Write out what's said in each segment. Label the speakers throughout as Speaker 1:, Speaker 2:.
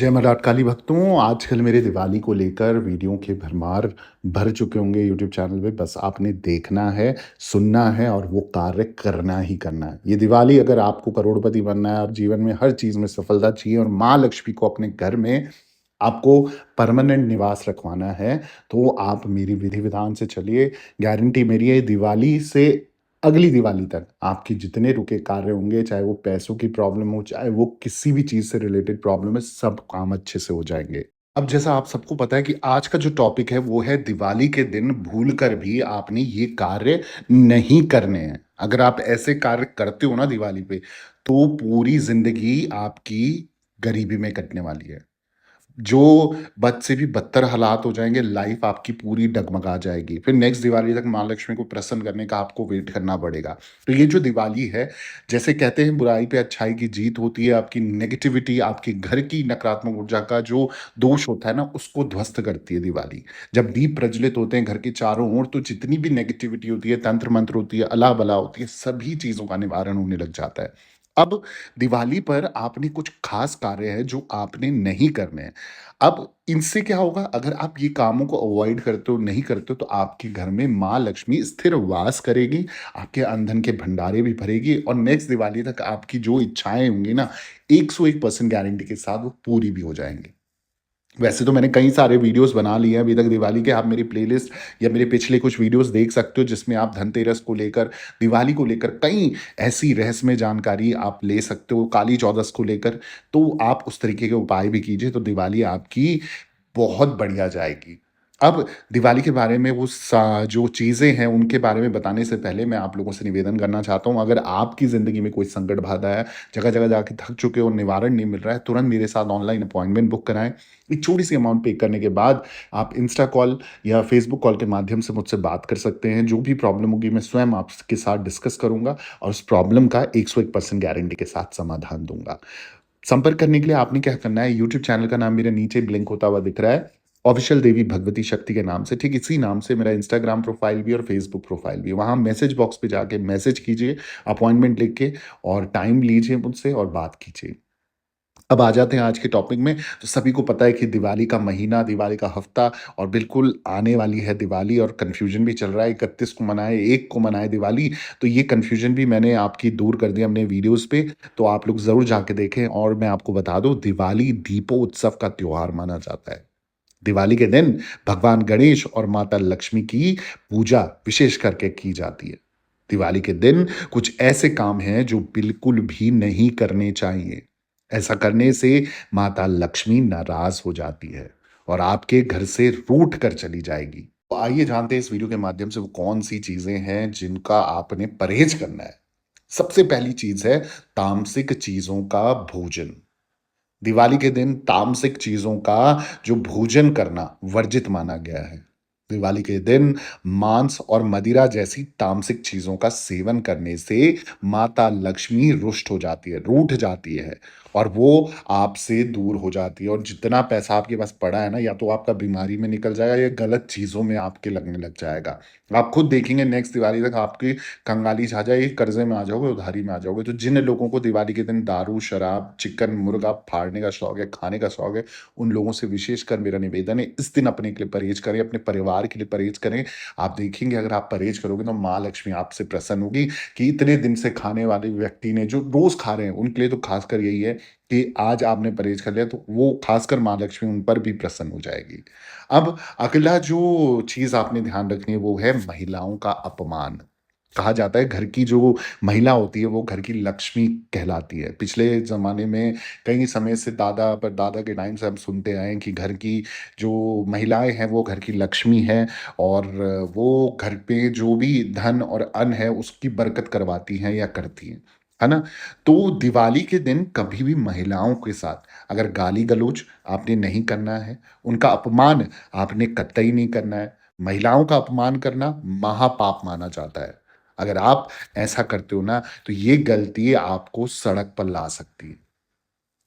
Speaker 1: जय मर्दाट काली भक्तों, आजकल मेरे दिवाली को लेकर वीडियो के भरमार भर चुके होंगे यूट्यूब चैनल पे। बस आपने देखना है, सुनना है और वो कार्य करना ही करना है। ये दिवाली अगर आपको करोड़पति बनना है और जीवन में हर चीज़ में सफलता चाहिए और माँ लक्ष्मी को अपने घर में आपको परमानेंट निवास रखवाना है, तो आप मेरी विधि-विधान से चलिए। गारंटी मेरी है दिवाली से अगली दिवाली तक आपके जितने रुके कार्य होंगे, चाहे वो पैसों की प्रॉब्लम हो, चाहे वो किसी भी चीज़ से रिलेटेड प्रॉब्लम है, सब काम अच्छे से हो जाएँगे। अब जैसा आप सबको पता है कि आज का जो टॉपिक है वो है दिवाली के दिन भूल कर भी आपने ये कार्य नहीं करने हैं। अगर आप ऐसे कार्य करते हो ना दिवाली पे, तो पूरी ज़िंदगी आपकी गरीबी में कटने वाली है। जो बद से भी बदतर हालात हो जाएँगे, लाइफ़ आपकी पूरी डगमगा जाएगी। फिर नेक्स्ट दिवाली तक माँ लक्ष्मी को प्रसन्न करने का आपको वेट करना पड़ेगा। तो ये जो दिवाली है, जैसे कहते हैं बुराई पे अच्छाई की जीत होती है, आपकी नेगेटिविटी, आपके घर की नकारात्मक ऊर्जा का जो दोष होता है ना, उसको ध्वस्त करती है दिवाली। जब दीप प्रज्वलित होते हैं घर के चारों ओर, तो जितनी भी नेगेटिविटी होती है, तंत्र-मंत्र होती है, अला-बला होती है, सभी चीज़ों का निवारण होने लग जाता है। अब दिवाली पर आपने कुछ खास कार्य हैं जो आपने नहीं करने हैं। अब इनसे क्या होगा, अगर आप ये कामों को अवॉइड करते हो, नहीं करते हो, तो आपके घर में माँ लक्ष्मी स्थिर वास करेगी, आपके अन्न-धन के भंडारे भी भरेगी और नेक्स्ट दिवाली तक आपकी जो इच्छाएँ होंगी ना, 101% गारंटी के साथ वो पूरी भी हो जाएँगी। वैसे तो मैंने कई सारे वीडियोज़ बना लिए हैं अभी तक दिवाली के, आप मेरी प्लेलिस्ट या मेरे पिछले कुछ वीडियोज़ देख सकते हो जिसमें आप धनतेरस को लेकर, दिवाली को लेकर कई ऐसी रहस्यमय जानकारी आप ले सकते हो, काली चौदस को लेकर, तो आप उस तरीके के उपाय भी कीजिए, तो दिवाली आपकी बहुत बढ़िया जाएगी। अब दिवाली के बारे में वो सा जो चीज़ें हैं, उनके बारे में बताने से पहले मैं आप लोगों से निवेदन करना चाहता हूँ, अगर आपकी ज़िंदगी में कोई संकट बाधा है, जगह-जगह जाके थक चुके हो, निवारण नहीं मिल रहा है, तुरंत मेरे साथ ऑनलाइन अपॉइंटमेंट बुक कराएँ। एक छोटी-सी अमाउंट पे करने के बाद आप इंस्टा कॉल या फेसबुक कॉल के माध्यम से मुझसे बात कर सकते हैं। जो भी प्रॉब्लम होगी, मैं स्वयं आपके साथ डिस्कस करूँगा और उस प्रॉब्लम का 101% गारंटी के साथ समाधान दूँगा। संपर्क करने के लिए आपने क्या करना है, यूट्यूब चैनल का नाम मेरे नीचे ब्लिंक होता हुआ दिख रहा है। ऑफ़िशियल देवी भगवती शक्ति के नाम से, ठीक इसी नाम से मेरा इंस्टाग्राम प्रोफ़ाइल भी और फ़ेसबुक प्रोफ़ाइल भी है। वहाँ मैसेज बॉक्स पे जाके मैसेज कीजिए, अपॉइंटमेंट लिख के और टाइम लीजिए मुझसे और बात कीजिए। अब आ जाते हैं आज के टॉपिक में। तो सभी को पता है कि दिवाली का महीना, दिवाली का हफ्ता और बिल्कुल आने वाली है दिवाली और कन्फ्यूजन भी चल रहा है, 31 को मनाएँ, 1 को मनाएँ दिवाली। तो ये कन्फ्यूजन भी मैंने आपकी दूर कर दी अपने वीडियोज़ पे, तो आप लोग ज़रूर जाके देखें और मैं आपको बता दूँ, दिवाली दीपोत्सव का त्योहार माना जाता है। दिवाली के दिन भगवान गणेश और माता लक्ष्मी की पूजा विशेष करके की जाती है। दिवाली के दिन कुछ ऐसे काम हैं जो बिल्कुल भी नहीं करने चाहिए। ऐसा करने से माता लक्ष्मी नाराज़ हो जाती है और आपके घर से रूठ कर चली जाएगी। तो आइए जानते हैं इस वीडियो के माध्यम से वो कौन-सी चीज़ें हैं जिनका आपने परहेज़ करना है। सबसे पहली चीज़ है तामसिक चीज़ों का भोजन। दिवाली के दिन तामसिक चीज़ों का जो भोजन करना वर्जित माना गया है। दिवाली के दिन मांस और मदिरा जैसी तामसिक चीज़ों का सेवन करने से माता लक्ष्मी रुष्ट हो जाती है, रूठ जाती है और वो आपसे दूर हो जाती है और जितना पैसा आपके पास पड़ा है ना, या तो आपका बीमारी में निकल जाएगा या गलत चीज़ों में आपके लगने लग जाएगा। आप खुद देखेंगे नेक्स्ट दिवाली तक आपकी कंगाली छा जाएगी, कर्ज़े में आ जाओगे, उधारी में आ जाओगे। तो जिन लोगों को दिवाली के दिन दारू, शराब, चिकन, मुर्गा फाड़ने का शौक है, खाने का शौक है, उन लोगों से विशेषकर मेरा निवेदन है, इस दिन अपने के लिए परहेज़ करें, अपने परिवार के लिए परहेज़ करें। आप देखेंगे अगर आप परहेज़ करोगे तो माँ लक्ष्मी आपसे प्रसन्न होगी कि इतने दिन से खाने वाले व्यक्ति ने जो रोज़ खा रहे हैं, उनके लिए तो ख़ासकर यही है कि आज आपने परहेज़ कर लिया, तो वो ख़ासकर माँ लक्ष्मी उन पर भी प्रसन्न हो जाएगी। अब अगला जो चीज़ आपने ध्यान रखनी है वो है महिलाओं का अपमान। कहा जाता है घर की जो महिला होती है वो घर की लक्ष्मी कहलाती है। पिछले ज़माने में कई समय से दादा परदादा के टाइम से हम सुनते आए हैं कि घर की जो महिलाएँ हैं वो घर की लक्ष्मी हैं और वो घर पे जो भी धन और अन्न है उसकी बरकत करवाती हैं या करती हैं। है ना? तो दिवाली के दिन कभी भी महिलाओं के साथ अगर गाली-गलौच आपने नहीं करना है, उनका अपमान आपने कतई नहीं करना है। महिलाओं का अपमान करना महापाप माना जाता है। अगर आप ऐसा करते हो ना, तो ये गलती आपको सड़क पर ला सकती है।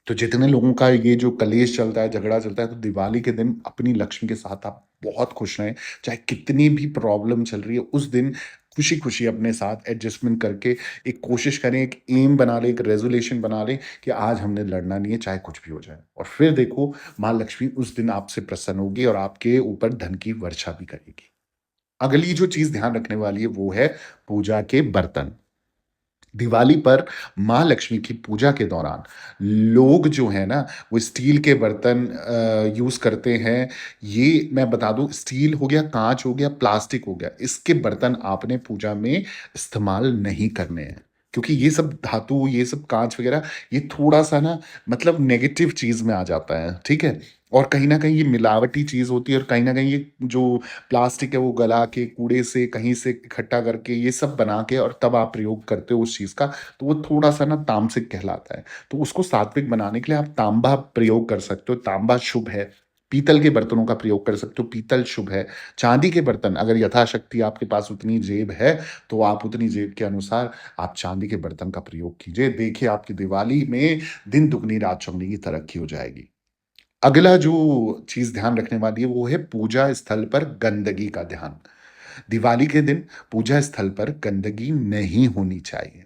Speaker 1: तो जितने लोगों का ये जो कलेश चलता है, झगड़ा चलता है, तो दिवाली के दिन अपनी लक्ष्मी के साथ आप बहुत खुश रहें। चाहे कितनी भी प्रॉब्लम चल रही है, उस दिन खुशी-खुशी अपने साथ एडजस्टमेंट करके एक कोशिश करें, एक एम बना लें, एक रेज़ोल्यूशन बना लें कि आज हमने लड़ना नहीं है, चाहे कुछ भी हो जाए। और फिर देखो माँ लक्ष्मी उस दिन आपसे प्रसन्न होगी और आपके ऊपर धन की वर्षा भी करेगी। अगली जो चीज़ ध्यान रखने वाली है वो है पूजा के बर्तन। दिवाली पर माँ लक्ष्मी की पूजा के दौरान लोग जो है ना वो स्टील के बर्तन यूज़ करते हैं। ये मैं बता दूँ स्टील हो गया, काँच हो गया, प्लास्टिक हो गया, इसके बर्तन आपने पूजा में इस्तेमाल नहीं करने हैं। क्योंकि ये सब धातु, ये सब काँच वग़ैरह ये थोड़ा-सा ना मतलब नेगेटिव चीज़ में आ जाता है, ठीक है? और कहीं न कहीं ये मिलावटी चीज़ होती है और कहीं न कहीं ये जो प्लास्टिक है वो गला के, कूड़े से कहीं से इकट्ठा करके ये सब बना के और तब आप प्रयोग करते हो उस चीज़ का, तो वो थोड़ा-सा ना तामसिक कहलाता है। तो उसको सात्विक बनाने के लिए आप तांबा प्रयोग कर सकते हो, तांबा शुभ है। पीतल के बर्तनों का प्रयोग कर सकते हो, पीतल शुभ है। चांदी के बर्तन अगर यथाशक्ति आपके पास उतनी जेब है, तो आप उतनी जेब के अनुसार आप चांदी के बर्तन का प्रयोग कीजिए। देखिए आपकी दिवाली में दिन दुगनी रात चौगुनी की तरक्की हो जाएगी। अगला जो चीज़ ध्यान रखने वाली है वो है पूजा स्थल पर गंदगी का ध्यान। दिवाली के दिन पूजा स्थल पर गंदगी नहीं होनी चाहिए।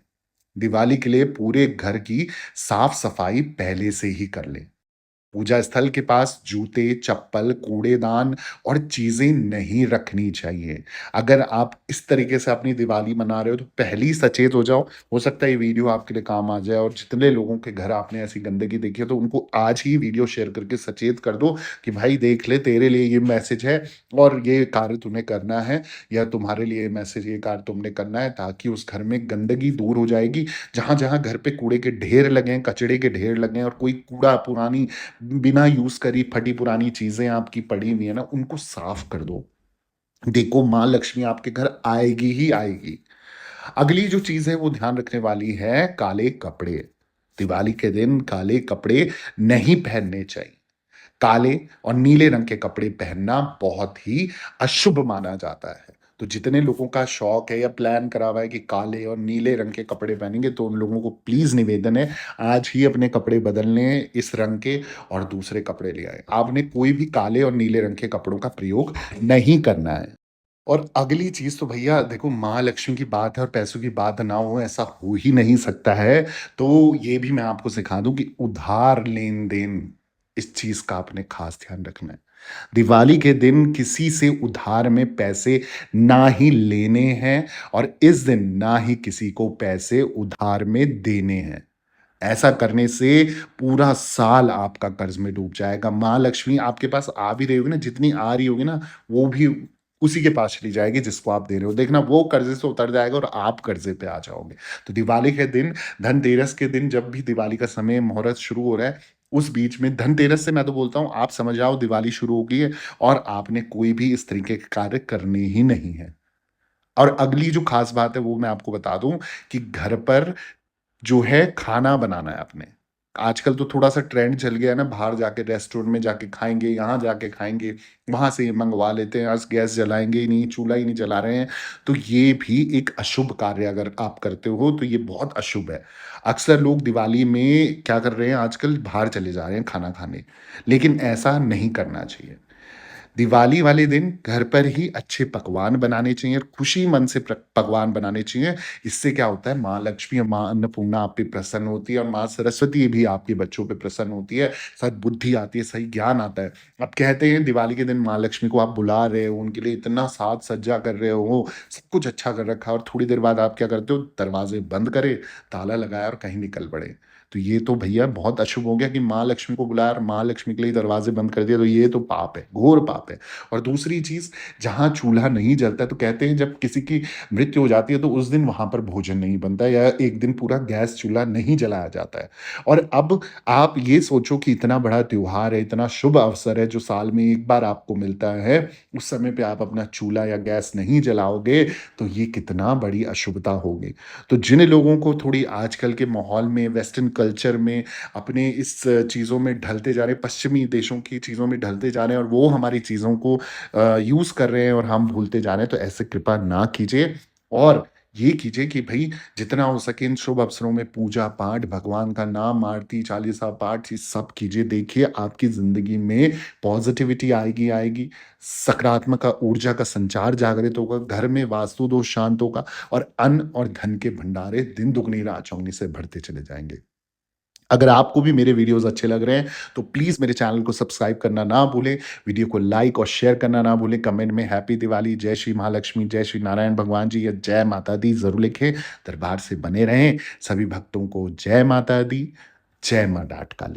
Speaker 1: दिवाली के लिए पूरे घर की साफ-सफाई पहले से ही कर लें। पूजा स्थल के पास जूते, चप्पल, कूड़ेदान और चीज़ें नहीं रखनी चाहिए। अगर आप इस तरीके से अपनी दिवाली मना रहे हो तो पहले ही सचेत हो जाओ। हो सकता है ये वीडियो आपके लिए काम आ जाए और जितने लोगों के घर आपने ऐसी गंदगी देखी है तो उनको आज ही वीडियो शेयर करके सचेत कर दो कि भाई देख ले तेरे लिए ये मैसेज है और ये कार्य तुम्हें करना है या तुम्हारे लिए ये मैसेज ये कार्य तुमने करना है ताकि उस घर में गंदगी दूर हो जाएगी। जहाँ-जहाँ घर पे कूड़े के ढेर लगे हैं, कचड़े के ढेर लगे हैं और कोई कूड़ा पुरानी बिना यूज़ करी फटी पुरानी चीज़ें आपकी पड़ी हुई है ना, उनको साफ कर दो। देखो माँ लक्ष्मी आपके घर आएगी ही आएगी। अगली जो चीज़ है वो ध्यान रखने वाली है काले कपड़े। दिवाली के दिन काले कपड़े नहीं पहनने चाहिए। काले और नीले रंग के कपड़े पहनना बहुत ही अशुभ माना जाता है। तो जितने लोगों का शौक है या प्लान करा हुआ है कि काले और नीले रंग के कपड़े पहनेंगे, तो उन लोगों को प्लीज़ निवेदन है, आज ही अपने कपड़े बदल लें इस रंग के और दूसरे कपड़े ले आएँ। आपने कोई भी काले और नीले रंग के कपड़ों का प्रयोग नहीं करना है। और अगली चीज़ तो भैया देखो माँ लक्ष्मी की बात है और पैसों की बात ना हो ऐसा हो ही नहीं सकता है। तो ये भी मैं आपको सिखा दूँ कि उधार लेन-देन इस चीज़ का आपने ख़ास ध्यान रखना है। दिवाली के दिन किसी से उधार में पैसे ना ही लेने हैं और इस दिन ना ही किसी को पैसे उधार में देने हैं। ऐसा करने से पूरा साल आपका कर्ज़ में डूब जाएगा। माँ लक्ष्मी आपके पास आ भी रही होगी ना, जितनी आ रही होगी ना, वो भी उसी के पास चली जाएगी जिसको आप दे रहे हो। देखना वो कर्ज़े से उतर जाएगा और आप कर्ज़े पे आ जाओगे। तो दिवाली के दिन, धनतेरस के दिन जब भी दिवाली का समय मुहूर्त शुरू हो रहा है, उस बीच में धनतेरस से मैं तो बोलता हूँ आप समझ आओ दिवाली शुरू हो गई है और आपने कोई भी इस तरीके के कार्य करने ही नहीं है। और अगली जो ख़ास बात है वो मैं आपको बता दूँ कि घर पर जो है खाना बनाना है आपने। आजकल तो थोड़ा-सा ट्रेंड चल गया है ना बाहर जाके रेस्टोरेंट में जाके खाएँगे, यहाँ जाके खाएँगे, वहाँ से मँगवा लेते हैं, आज गैस जलाएँगे ही नहीं, चूल्हा ही नहीं जला रहे हैं। तो ये भी एक अशुभ कार्य अगर आप करते हो तो ये बहुत अशुभ है। अक्सर लोग दिवाली में क्या कर रहे हैं आजकल बाहर चले जा रहे हैं खाना खाने, लेकिन ऐसा नहीं करना चाहिए। दिवाली वाले दिन घर पर ही अच्छे पकवान बनाने चाहिए और खुशी मन से पकवान बनाने चाहिए। इससे क्या होता है माँ लक्ष्मी और माँ अन्नपूर्णा आप पे प्रसन्न होती है और माँ सरस्वती भी आपके बच्चों पे प्रसन्न होती है। सद्बुद्धि आती है, सही ज्ञान आता है। अब कहते हैं दिवाली के दिन माँ लक्ष्मी को आप बुला रहे हो, उनके लिए इतना साज-सज्जा कर रहे हो, सब कुछ अच्छा कर रखा है और थोड़ी देर बाद आप क्या करते हो दरवाज़े बंद करे, ताला लगाया और कहीं निकल पड़े। तो ये तो भैया बहुत अशुभ हो गया कि माँ लक्ष्मी को बुलाया और माँ लक्ष्मी के लिए दरवाज़े बंद कर दिया, तो ये तो पाप है, घोर पाप है। और दूसरी चीज़, जहाँ चूल्हा नहीं जलता है, तो कहते हैं जब किसी की मृत्यु हो जाती है, तो उस दिन वहाँ पर भोजन नहीं बनता है या एक दिन पूरा गैस चूल्हा नहीं जलाया जाता है। और अब आप ये सोचो कि इतना बड़ा त्योहार है, इतना शुभ अवसर है, जो साल में 1 बार आपको मिलता है, उस समय पे आप अपना चूल्हा या गैस नहीं जलाओगे, तो ये कितना बड़ी अशुभता होगी। तो जिन लोगों को थोड़ी आजकल के माहौल में, वेस्टर्न कल्चर में, अपने इस चीज़ों में ढलते जा रहे हैं, पश्चिमी देशों की चीज़ों में ढलते जा रहे हैं और वो हमारी चीज़ों को यूज़ कर रहे हैं और हम भूलते जा रहे हैं, तो ऐसे कृपा ना कीजिए। और ये कीजिए कि भई जितना हो सके इन शुभ अवसरों में पूजा-पाठ, भगवान का नाम, आरती, चालीसा पाठ ये सब कीजिए। देखिए आपकी ज़िंदगी में पॉज़िटिविटी आएगी आएगी, सकारात्मक ऊर्जा का संचार जागृत होगा, घर में वास्तु दोष शांत होगा और अन्न और धन के भंडारे दिन दुगनी रात चौगुनी से बढ़ते चले जाएँगे। अगर आपको भी मेरे वीडियोज़ अच्छे लग रहे हैं, तो प्लीज़ मेरे चैनल को सब्सक्राइब करना ना भूलें, वीडियो को लाइक और शेयर करना ना भूलें, कमेंट में हैप्पी दिवाली, जय श्री महालक्ष्मी, जय श्री नारायण भगवान जी या जय माता दी ज़रूर लिखें। दरबार से बने रहें। सभी भक्तों को जय माता दी, जय माँ डाठ काली।